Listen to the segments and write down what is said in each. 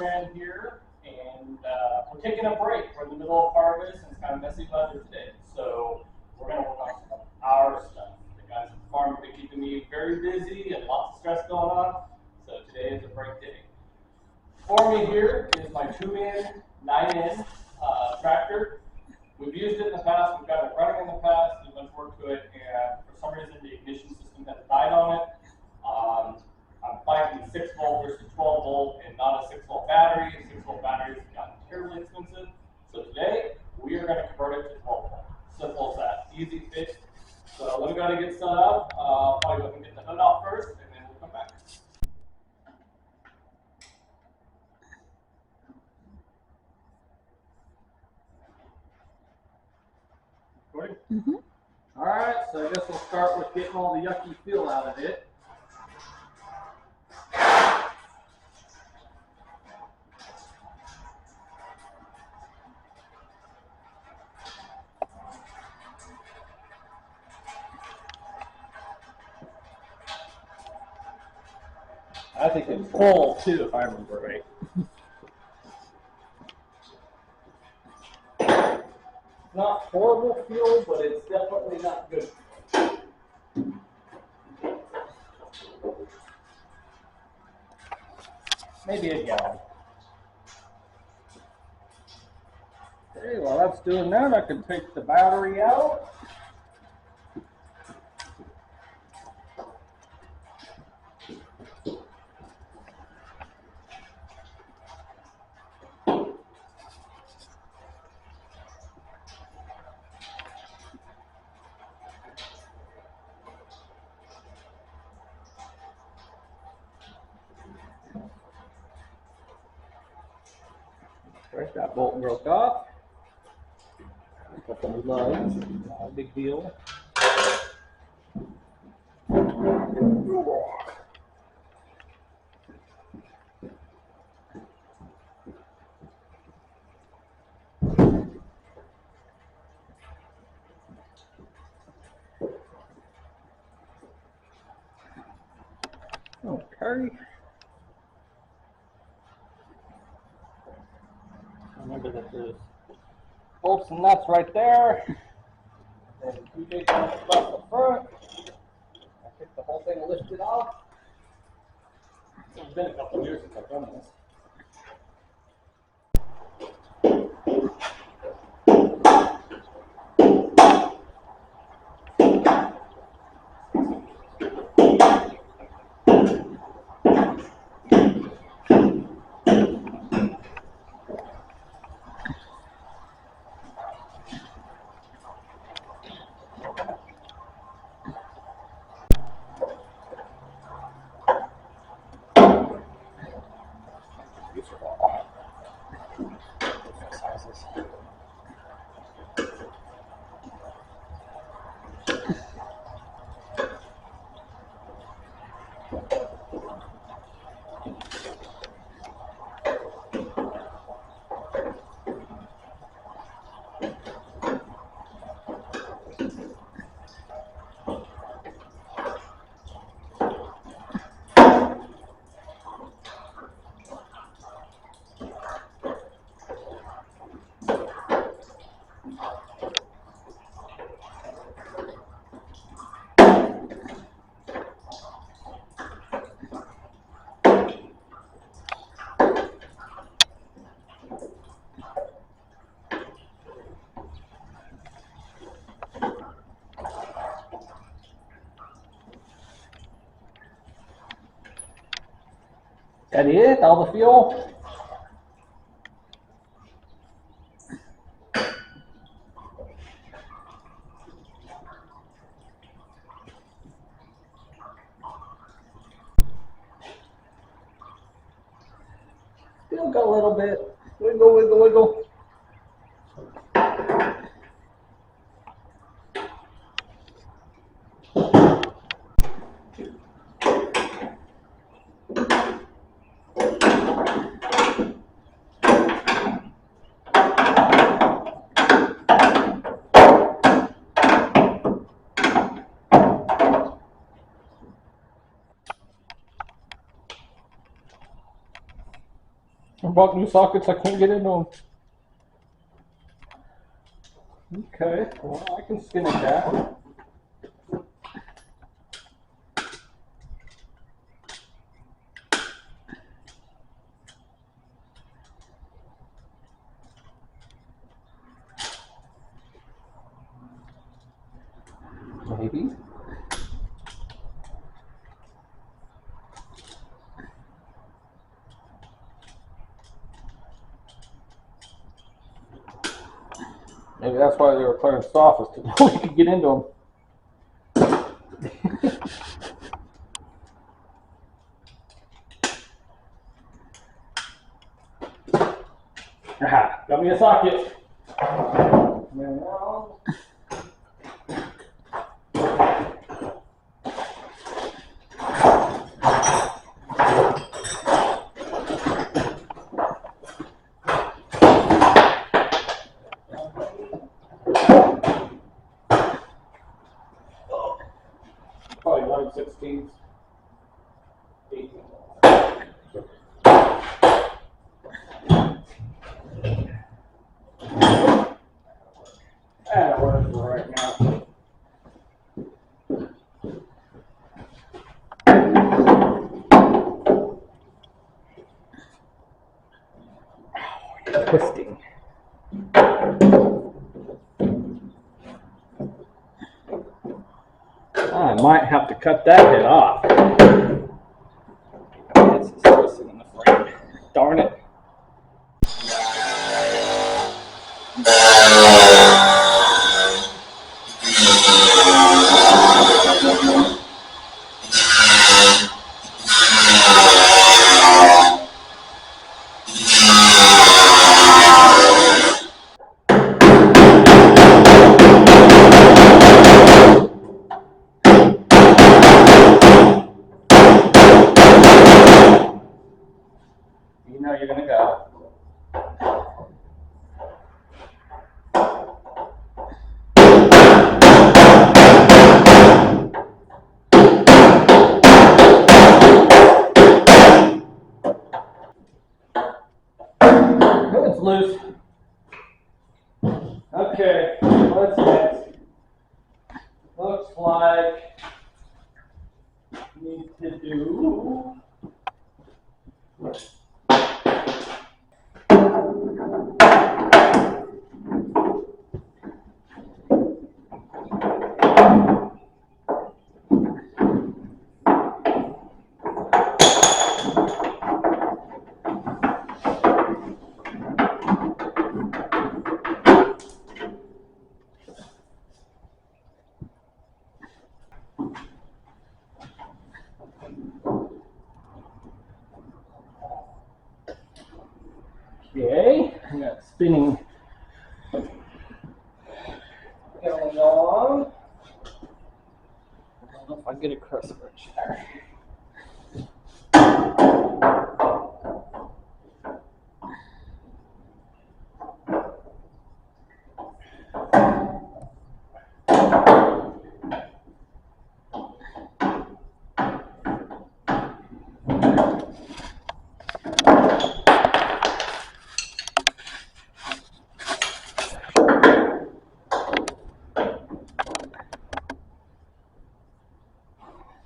weatherman here, and we're taking a break. We're in the middle of harvest, and it's kind of messy weather today. So we're going to work on some of our stuff. The guys at the farm have been keeping me very busy and lots of stress going on. So today is a break day. For me here is my 2-in, 9-in tractor. We've used it in the past, we've got it running in the past, there's much work to it, and for some reason the ignition system has died on it. I'm finding 6-volt versus 12-volt and not a 6-volt battery. 6-volt batteries have gotten terribly expensive. So today, we are going to convert it to 12-volt. Simple as that, easy fix. So let me go ahead and get set up. I'll probably go ahead and get the hood off first, and then we'll come back. Recording? Mm-hmm. All right, so I guess we'll start with getting all the yucky feel out of it. I think it's full too, if I remember right. Not horrible fuel, but it's definitely not good. Maybe a gallon. Okay, while that's doing that, I can take the battery out. Right, that bolt broke off. Got the lugs, not a big deal. Okay. Remember that there's bolts and nuts right there. And 2 big ones across the front. I think the whole thing lifted off. It's been a couple of years since I've done this. That it? All the fuel? Still got a little bit. Wiggle, wiggle, wiggle. bought new sockets. I can't get into them. Okay, well, I can skin it down. Maybe. Maybe that's why they were clearing softest, so we could get into them. Aha, got me a socket. Now, probably 9/16. 18. That works for right now. Twisting. I might have to cut that head off. This is twisting in the frame. Darn it. You know you're gonna go. It's loose. Okay, what's next? Looks like we need to do okay, I got spinning going on. I don't know if I can get across the bridge there.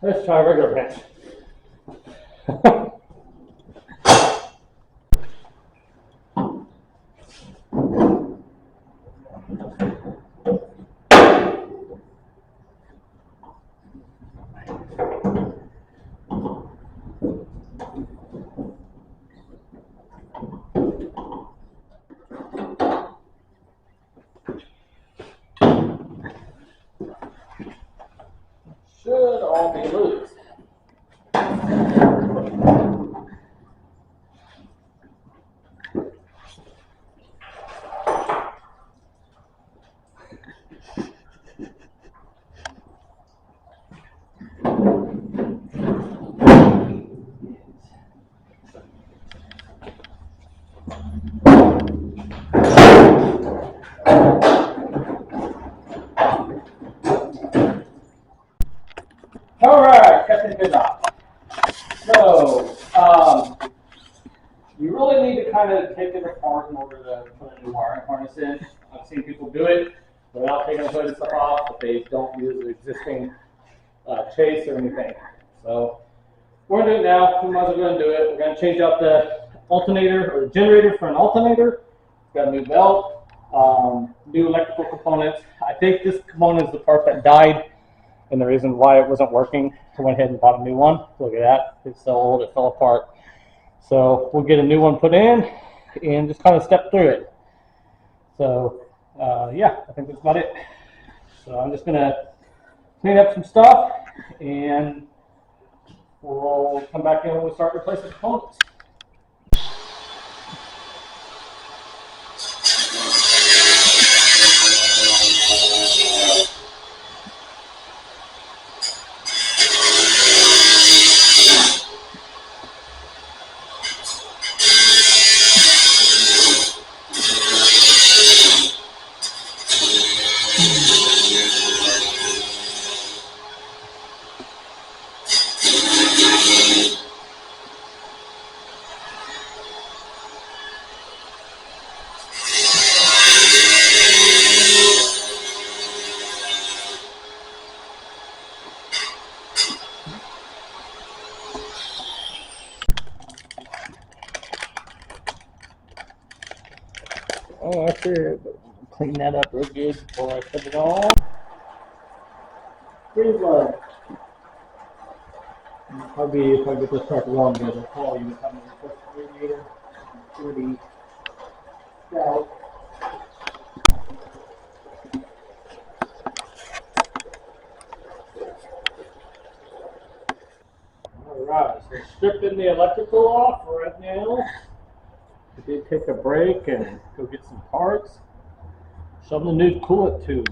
Let's try a regular bench. Should all be loose. it apart in order to put a new wiring harness in. I've seen people do it without taking the hood and stuff off, but they don't use the existing chase or anything. So we're gonna do it now. We might as well go and do it. We're gonna change out the alternator or the generator for an alternator. It's got a new belt, new electrical components. I think this component is the part that died, and the reason why it wasn't working. I went ahead and bought a new one. Look at that. It's so old, it fell apart. So we'll get a new one put in and just kind of step through it. So yeah, I think that's about it. So I'm just gonna clean up some stuff and we'll come back in when we start replacing components. Oh, that's it. Clean that up real good before I put it on. Here's like, probably if I get this truck wrong, guys, I'll call you and come and replace the radiator. Pretty stout. Alright, so stripping the electrical off right now. I did take a break and go get some parts. Shove the new coolant tube.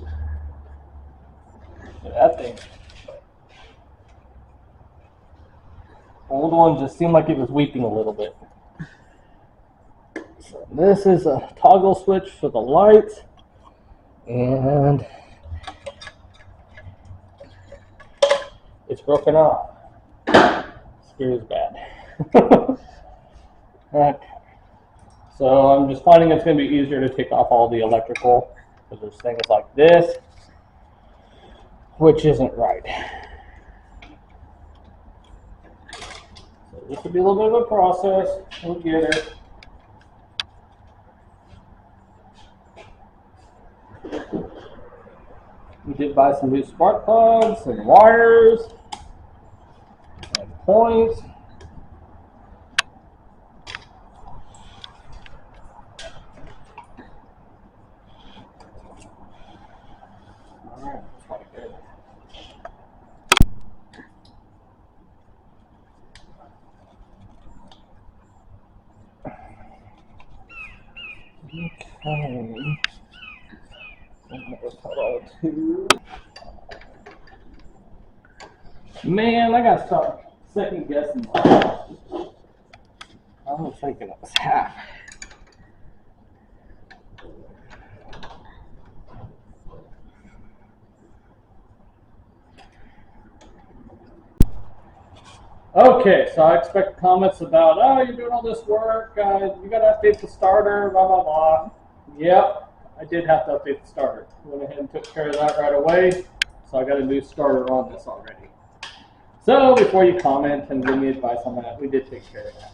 Look at that thing. Old one just seemed like it was weeping a little bit. So this is a toggle switch for the lights, and it's broken off. Screws bad. Okay. So I'm just finding it's going to be easier to take off all the electrical because there's things like this, which isn't right. So this will be a little bit of a process. We'll get it. We did buy some new spark plugs and wires and points. Alright, that's quite good. Okay. Man, I gotta start second guessing myself. I was thinking it was half. Okay, so I expect comments about, oh, you're doing all this work, you gotta update the starter, blah, blah, blah. Yep, I did have to update the starter. Went ahead and took care of that right away, so I got a new starter on this already. So before you comment and give me advice on that, we did take care of that.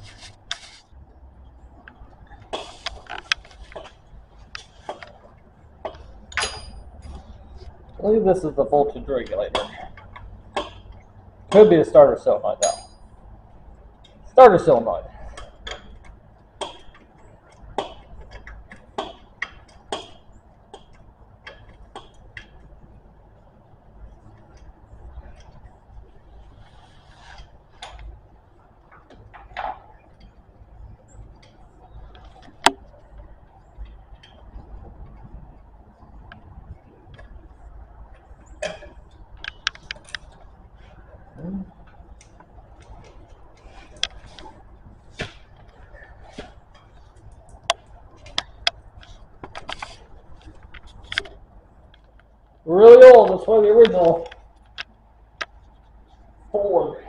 I believe this is the voltage regulator. Could be the starter solenoid though. Starter solenoid. Really old, that's why the original Ford.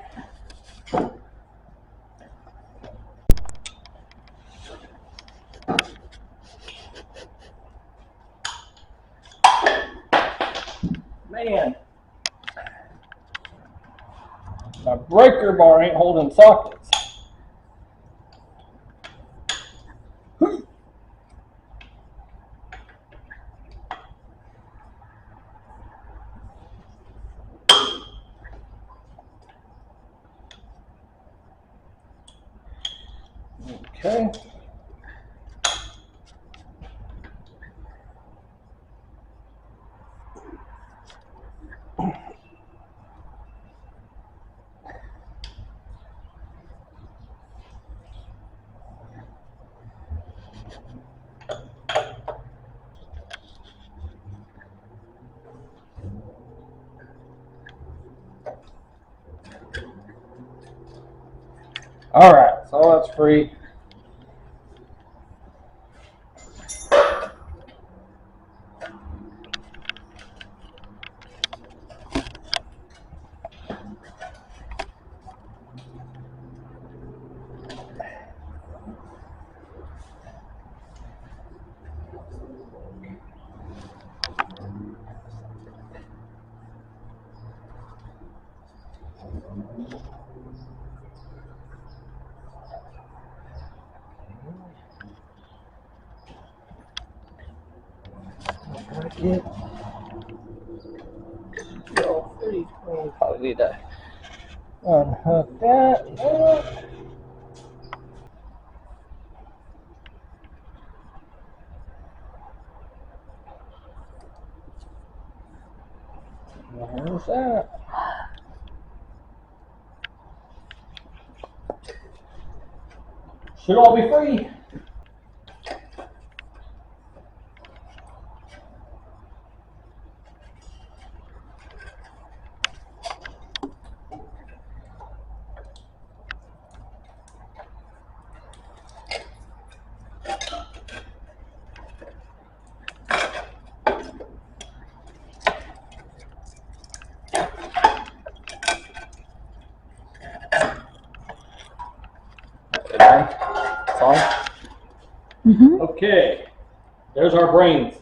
man, my breaker bar ain't holding sockets. Okay. All right, so that's free. Probably need to unhook that. There's that. Should all be free. Okay, there's our brains.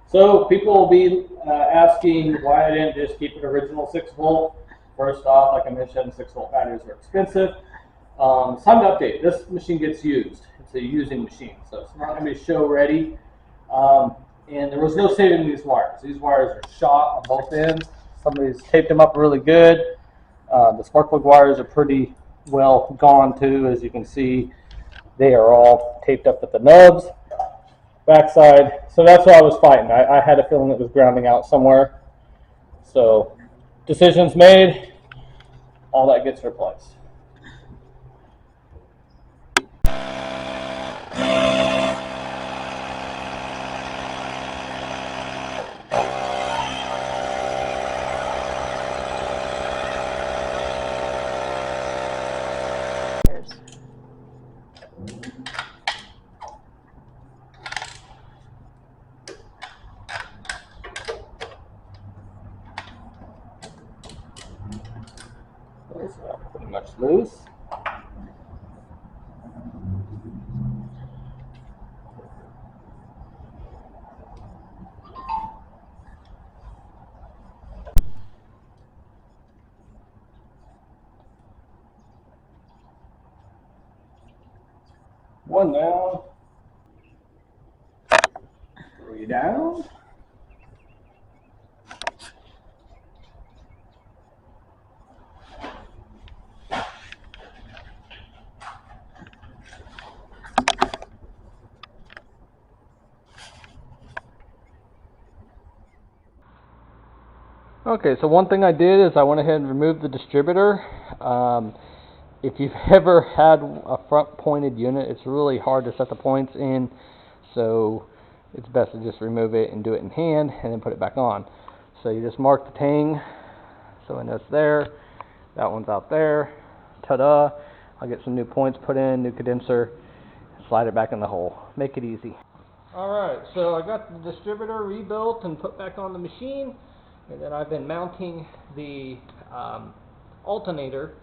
So people will be asking why I didn't just keep an original 6-volt. First off, like I mentioned, 6-volt batteries are expensive. It's time to update. This machine gets used. It's a using machine, so it's not going to be show ready. And there was no saving these wires. These wires are shot on both ends. Somebody's taped them up really good. The spark plug wires are pretty well gone too, as you can see. They are all taped up at the nubs, backside. So that's what I was fighting. I had a feeling it was grounding out somewhere. So decisions made, all that gets replaced. Pretty much loose. One down. 3 down. Okay, so one thing I did is I went ahead and removed the distributor. If you've ever had a front pointed unit, it's really hard to set the points in, so it's best to just remove it and do it in hand and then put it back on. So you just mark the tang, so I know it's there, that one's out there, ta-da. I'll get some new points put in, new condenser, slide it back in the hole, make it easy. Alright, so I got the distributor rebuilt and put back on the machine, and then I've been mounting the alternator.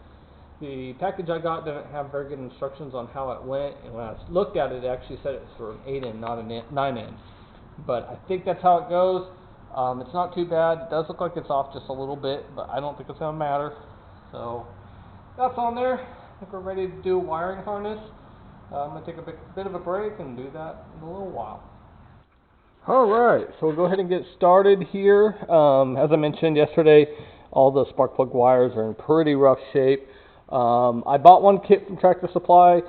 The package I got didn't have very good instructions on how it went, and when I looked at it, it actually said it was for an 8-in, not a 9-in. But I think that's how it goes. It's not too bad. It does look like it's off just a little bit, but I don't think it's going to matter. So that's on there. I think we're ready to do a wiring harness. I'm going to take a bit of a break and do that in a little while. Alright, so we'll go ahead and get started here. As I mentioned yesterday, all the spark plug wires are in pretty rough shape. I bought one kit from Tractor Supply,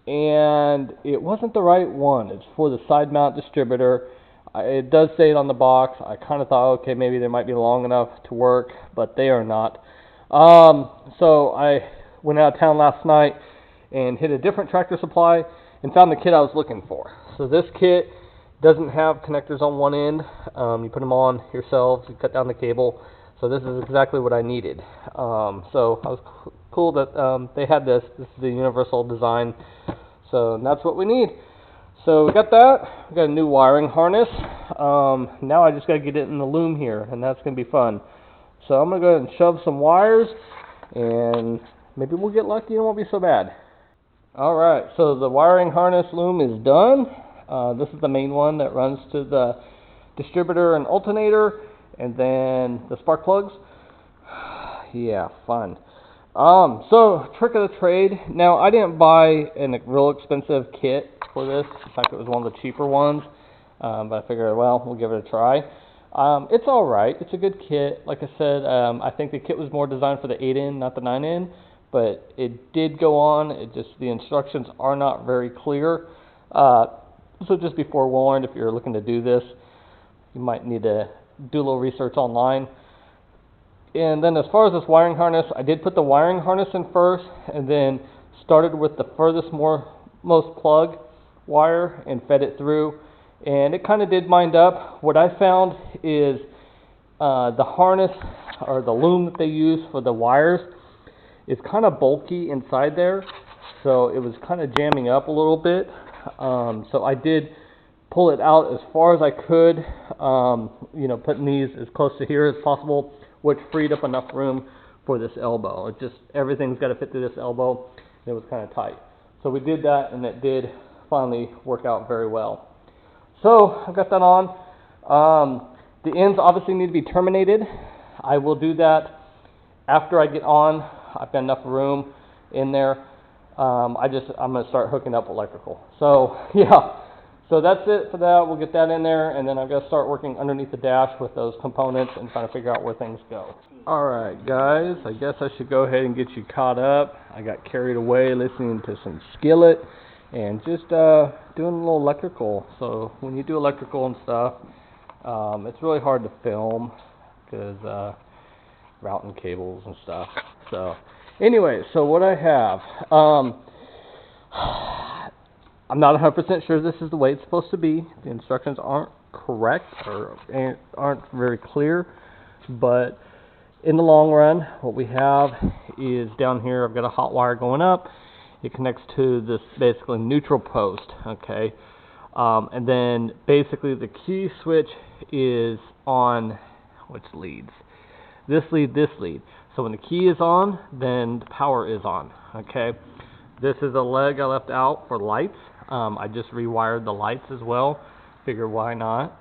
and it wasn't the right one. It's for the side mount distributor. It does say it on the box. I kind of thought, okay, maybe they might be long enough to work, but they are not. So I went out of town last night and hit a different Tractor Supply and found the kit I was looking for. So this kit doesn't have connectors on one end. You put them on yourselves, you cut down the cable. So this is exactly what I needed. So I was cool that they had this. This is the universal design. So that's what we need. So we got that. We got a new wiring harness. Now I just got to get it in the loom here, and that's going to be fun. So I'm going to go ahead and shove some wires, and maybe we'll get lucky and it won't be so bad. Alright, so the wiring harness loom is done. This is the main one that runs to the distributor and alternator, and then the spark plugs. Yeah, fun. So, trick of the trade. Now, I didn't buy a real expensive kit for this. In fact, it was one of the cheaper ones. But I figured, well, we'll give it a try. It's alright. It's a good kit. Like I said, I think the kit was more designed for the 8-in, not the 9-in. But it did go on. The instructions are not very clear. So just be forewarned, if you're looking to do this, you might need to do a little research online. And then as far as this wiring harness, I did put the wiring harness in first, and then started with the furthest most plug wire and fed it through. And it kind of did wind up. What I found is the harness, or the loom that they use for the wires, is kind of bulky inside there. So it was kind of jamming up a little bit. So I did pull it out as far as I could, putting these as close to here as possible, which freed up enough room for this elbow. Everything's got to fit through this elbow, and it was kind of tight. So we did that, and it did finally work out very well. So I've got that on. The ends obviously need to be terminated. I will do that after I get on. I've got enough room in there. I'm going to start hooking up electrical. So, yeah. So that's it for that. We'll get that in there, and then I've got to start working underneath the dash with those components and trying to figure out where things go. Alright guys, I guess I should go ahead and get you caught up. I got carried away listening to some Skillet and just doing a little electrical. So when you do electrical and stuff, it's really hard to film because routing cables and stuff. So anyway, so what I have, I'm not 100% sure this is the way it's supposed to be. The instructions aren't correct or aren't very clear, but in the long run, what we have is down here, I've got a hot wire going up. It connects to this basically neutral post, okay? And then basically the key switch is on which leads? This lead, this lead. So when the key is on, then the power is on, okay? This is a leg I left out for lights. I just rewired the lights as well. Figure why not?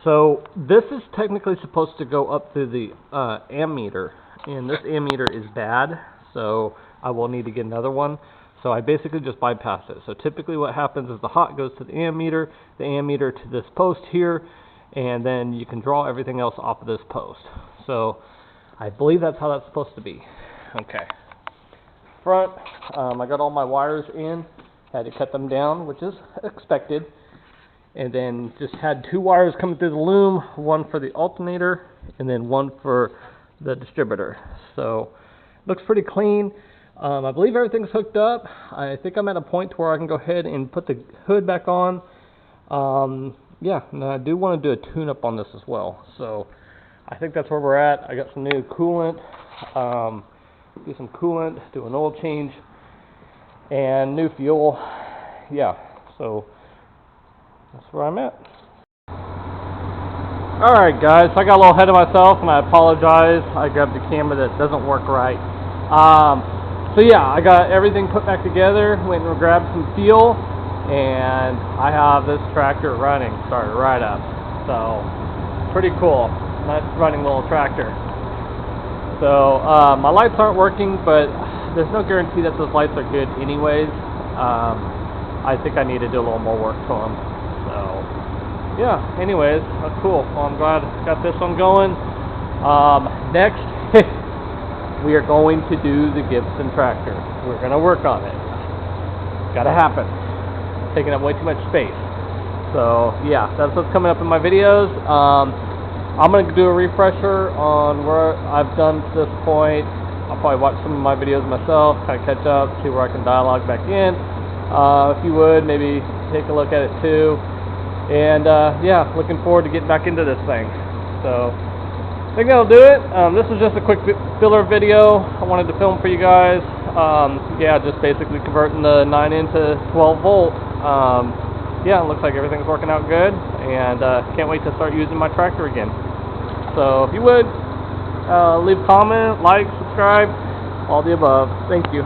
So this is technically supposed to go up through the ammeter, and this ammeter is bad, so I will need to get another one. So I basically just bypass it. So typically what happens is the hot goes to the ammeter to this post here, and then you can draw everything else off of this post. So I believe that's how that's supposed to be. Okay. Front, I got all my wires in. Had to cut them down, which is expected. And then just had 2 wires coming through the loom, one for the alternator and then one for the distributor. So looks pretty clean. I believe everything's hooked up. I think I'm at a point where I can go ahead and put the hood back on. Yeah, and I do want to do a tune-up on this as well. So I think that's where we're at. I got some new coolant. Do some coolant, do an oil change, and new fuel. Yeah, so that's where I'm at. Alright guys, I got a little ahead of myself and I apologize. I grabbed the camera that doesn't work right. So yeah, I got everything put back together, went and grabbed some fuel, and I have this tractor running, started right up. So pretty cool. Not running a little tractor. So my lights aren't working, but there's no guarantee that those lights are good anyways. I think I need to do a little more work to them. So yeah, anyways, that's cool. Well, I'm glad I got this one going. Next, we are going to do the Gibson tractor. We're going to work on it. It's got to happen. It's taking up way too much space. So yeah, that's what's coming up in my videos. I'm going to do a refresher on where I've done to this point. I'll probably watch some of my videos myself, kind of catch up, see where I can dialogue back in. If you would, maybe take a look at it too. And yeah, looking forward to getting back into this thing. So I think that'll do it. This was just a quick filler video I wanted to film for you guys. Yeah, just basically converting the 9 into 12 volt. Yeah, it looks like everything's working out good, and can't wait to start using my tractor again. So if you would, leave a comment, like, subscribe, all the above. Thank you.